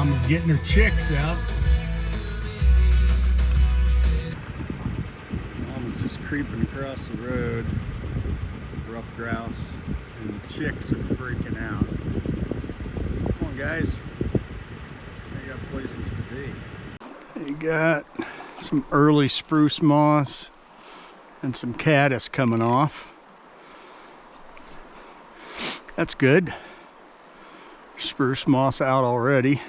Mom's getting her chicks out. Mom's just creeping across the road. Rough grouse and the chicks are freaking out. Come on, guys. They got places to be. You got some early spruce moss and some caddis coming off. That's good. Spruce moss out already.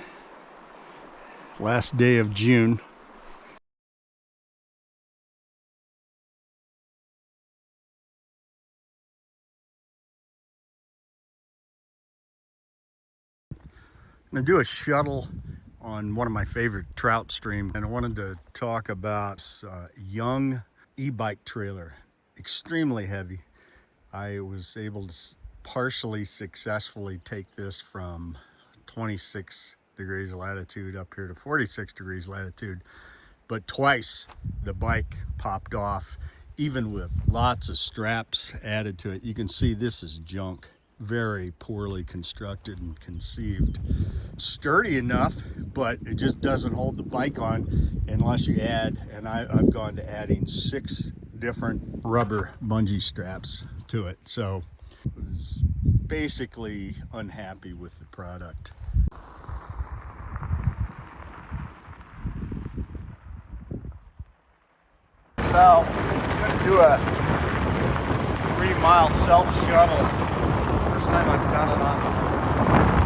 Last day of June. I'm going to do a shuttle on one of my favorite trout streams, and I wanted to talk about young e-bike trailer, extremely heavy. I was able to partially successfully take this from 26 degrees latitude up here to 46 degrees latitude, but twice the bike popped off, even with lots of straps added to it. You can see this is junk, very poorly constructed and conceived. Sturdy enough, but it just doesn't hold the bike on unless you add, and I've gone to adding 6 different rubber bungee straps to it. So I was basically unhappy with the product. So I'm going to do a 3-mile self-shuttle. First time I've done it on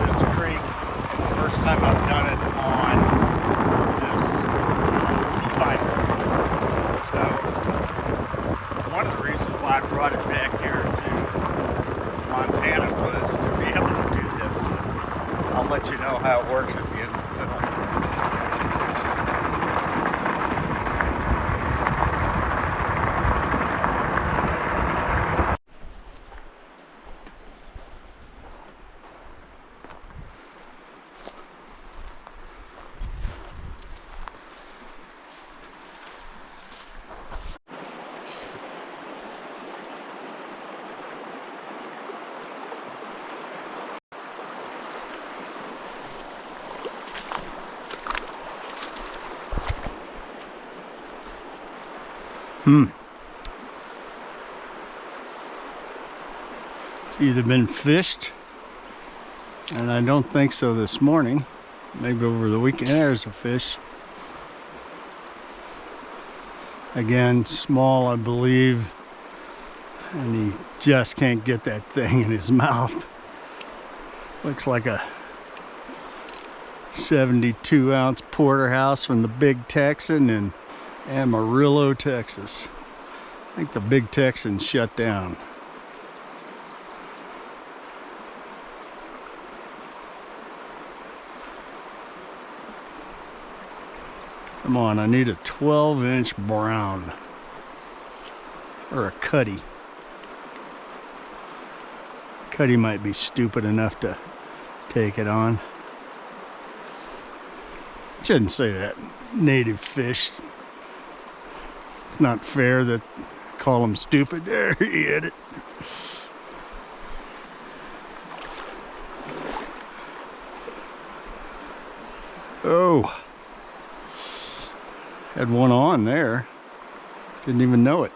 this creek, and the first time I've done it on this e-bike. So one of the reasons why I brought it back here to Montana was to be able to do this. I'll let you know how it works at the end of the film. It's either been fished, and I don't think so this morning. Maybe over the weekend. There's a fish. Again, small, I believe, and he just can't get that thing in his mouth. Looks like a 72-ounce porterhouse from the Big Texan in Amarillo, Texas. I think the Big Texan shut down. Come on, I need a 12-inch brown or a cutty. Cutty might be stupid enough to take it on. Shouldn't say that. Native fish. It's not fair that I call them stupid. There, he hit it. Oh. Had one on there. Didn't even know it.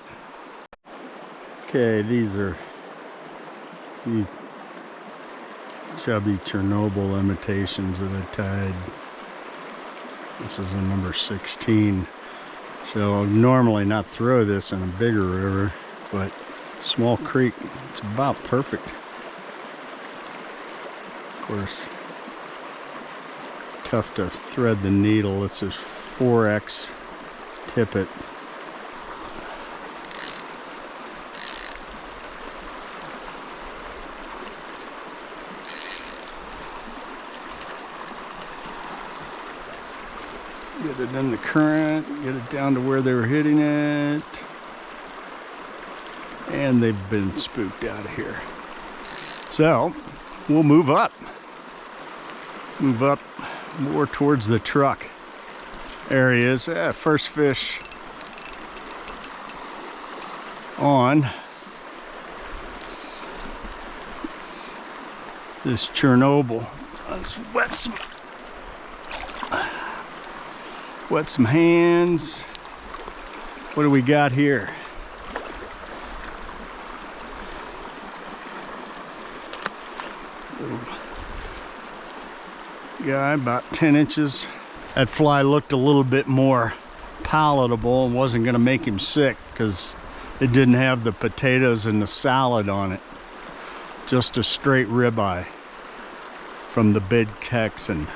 Okay, these are the chubby Chernobyl imitations that I tied. This is a number 16. So I'll normally not throw this in a bigger river, but small creek, it's about perfect. Of course, tough to thread the needle. This is 4X tippet. Get it in the current, get it down to where they were hitting it. And they've been spooked out of here. So, we'll move up. Move up more towards the truck. There he is. First fish on this Chernobyl. Let's wet some Wet some hands. What do we got here? Little guy about 10 inches. That fly looked a little bit more palatable and wasn't going to make him sick because it didn't have the potatoes and the salad on it. Just a straight ribeye from the big Texan.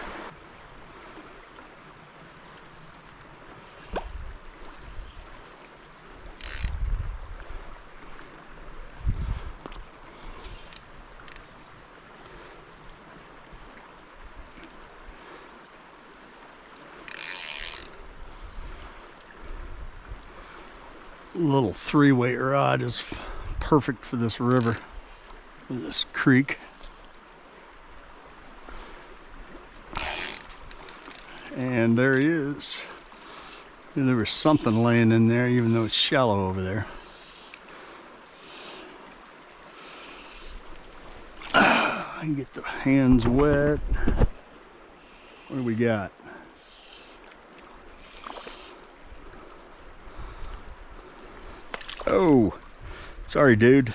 Little 3-weight rod is perfect for this river, for this creek. And there he is. And there was something laying in there, even though it's shallow over there. I can get the hands wet. What do we got? Oh, sorry, dude.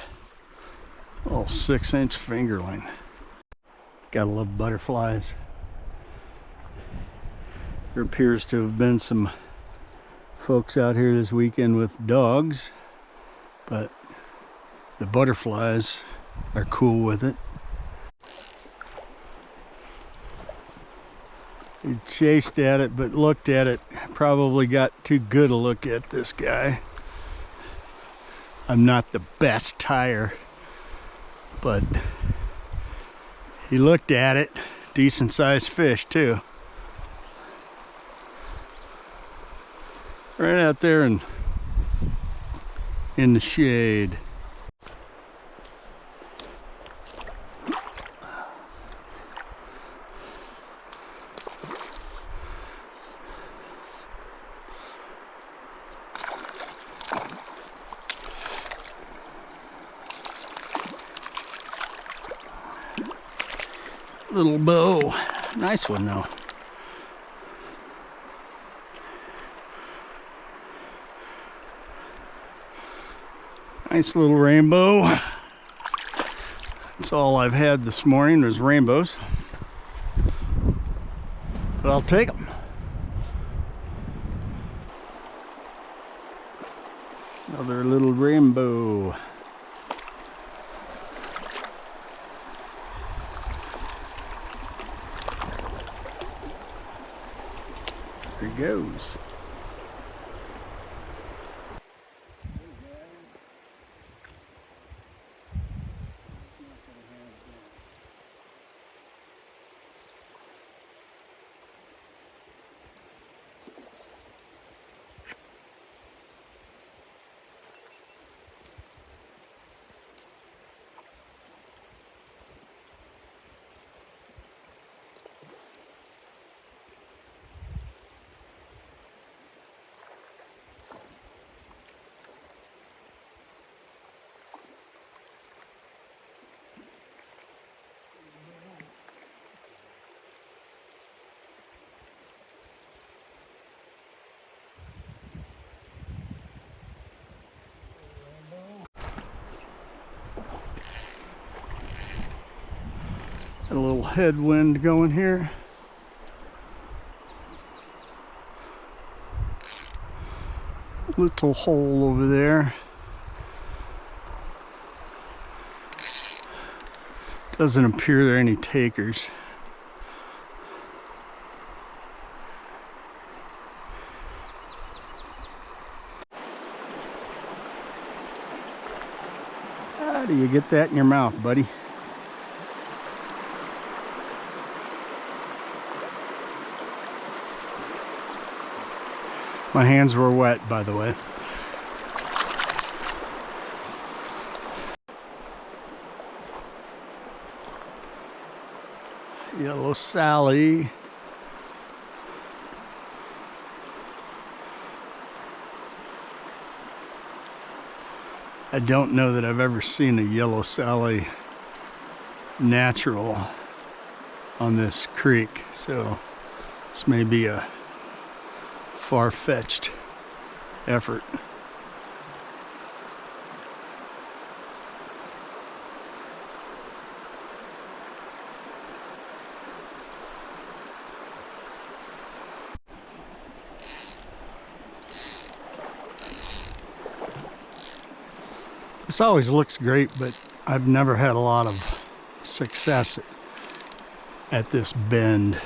Little 6-inch fingerling. Gotta love butterflies. There appears to have been some folks out here this weekend with dogs, but the butterflies are cool with it. He chased at it, but looked at it. Probably got too good a look at this guy. I'm not the best tire, but he looked at it. Decent sized fish too. Right out there in the shade. Little bow. Nice one though. Nice little rainbow. That's all I've had this morning was rainbows. But I'll take them. Another little rainbow. There he goes. Got a little headwind going here. Little hole over there. Doesn't appear there are any takers. How do you get that in your mouth, buddy? My hands were wet, by the way. Yellow Sally. I don't know that I've ever seen a yellow Sally natural on this creek, so this may be a far-fetched effort. This always looks great, but I've never had a lot of success at this bend.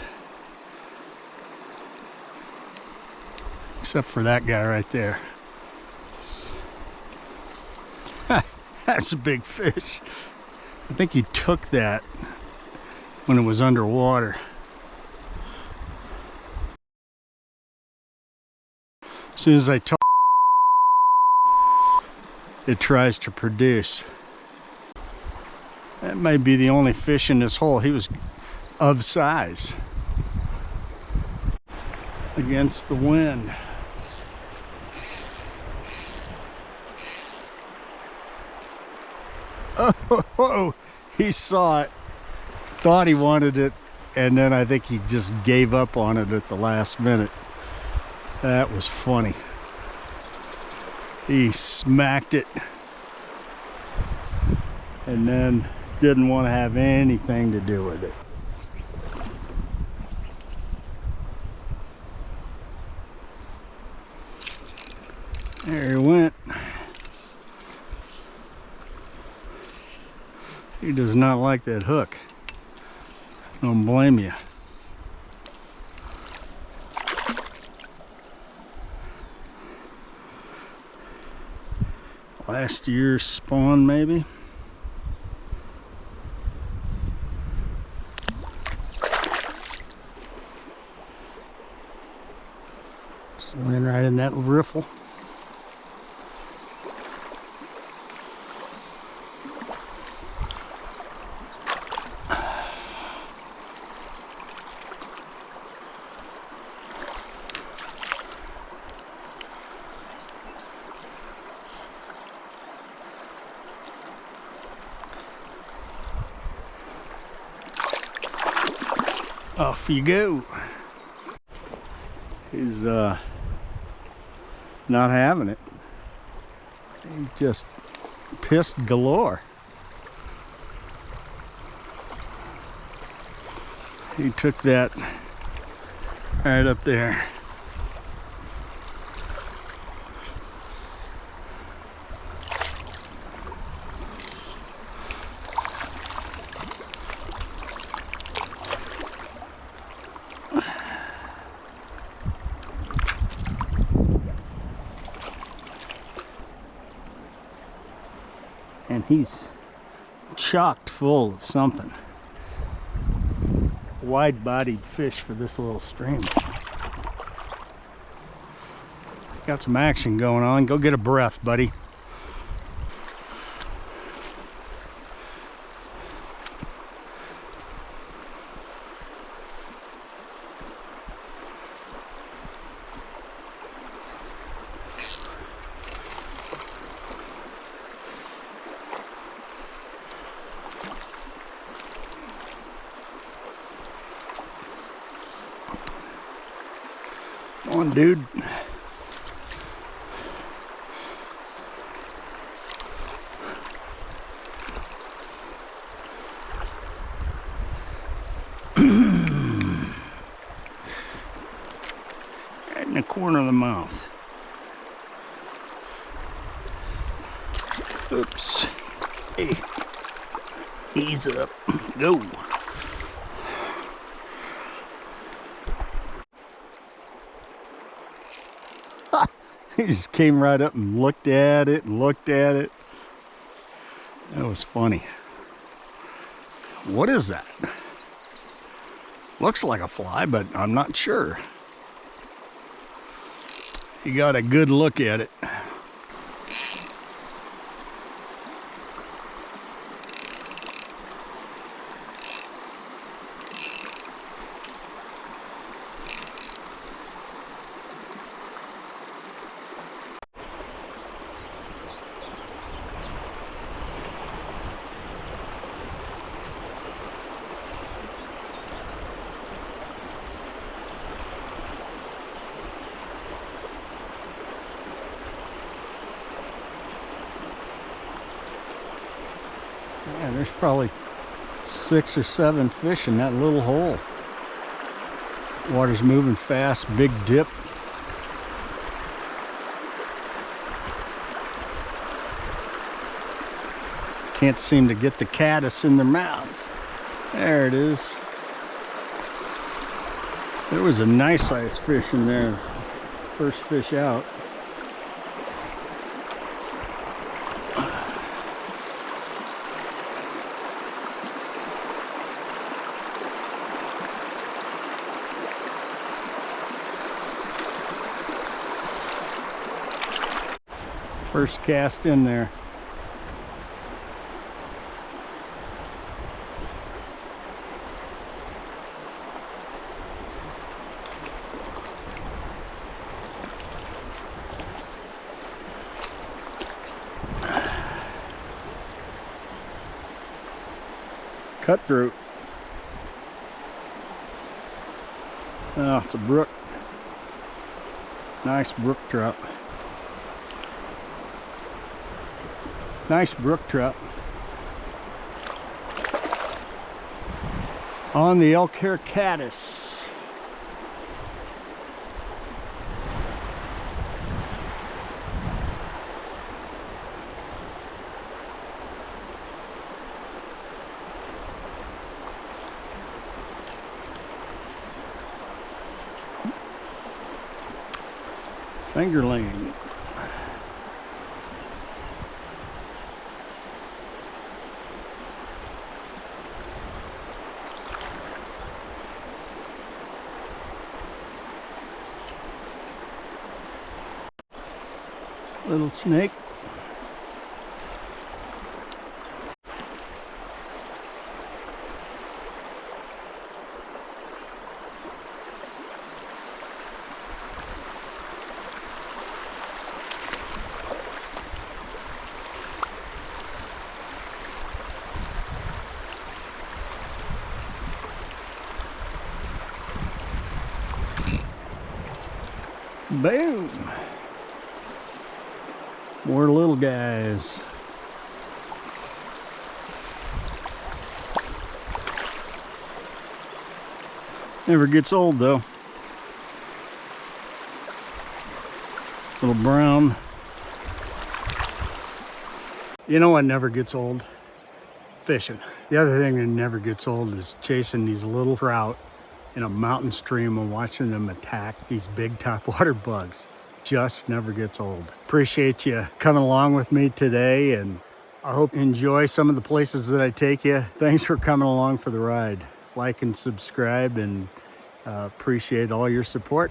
Except for that guy right there. That's a big fish. I think he took that when it was underwater. As soon as I talk, it tries to produce. That might be the only fish in this hole. He was of size. Against the wind. Oh, he saw it, thought he wanted it, and then I think he just gave up on it at the last minute. That was funny. He smacked it and then didn't want to have anything to do with it. There he went. He does not like that hook. Don't blame you. Last year's spawn, maybe. Just laying right in that riffle. Off you go. He's not having it. He's just pissed galore. He took that right up there. And he's chocked full of something. Wide-bodied fish for this little stream. Got some action going on. Go get a breath, buddy. Come on, dude. Right in the corner of the mouth. Oops. Hey. Ease up. Go. He just came right up and looked at it and looked at it. That was funny. What is that? Looks like a fly, but I'm not sure. He got a good look at it. Man, there's probably 6 or 7 fish in that little hole. Water's moving fast, big dip. Can't seem to get the caddis in their mouth. There it is. There was a nice sized fish in there. First fish out. First cast in there. Cutthroat. Oh, it's a brook. Nice brook trout. Nice brook trout. On the elk hair caddis. Fingerling. Little snake. Boom! More little guys. Never gets old though. Little brown. You know what never gets old? Fishing. The other thing that never gets old is chasing these little trout in a mountain stream and watching them attack these big topwater bugs. Just never gets old. Appreciate you coming along with me today, and I hope you enjoy some of the places that I take you. Thanks for coming along for the ride. Like and subscribe, and appreciate all your support.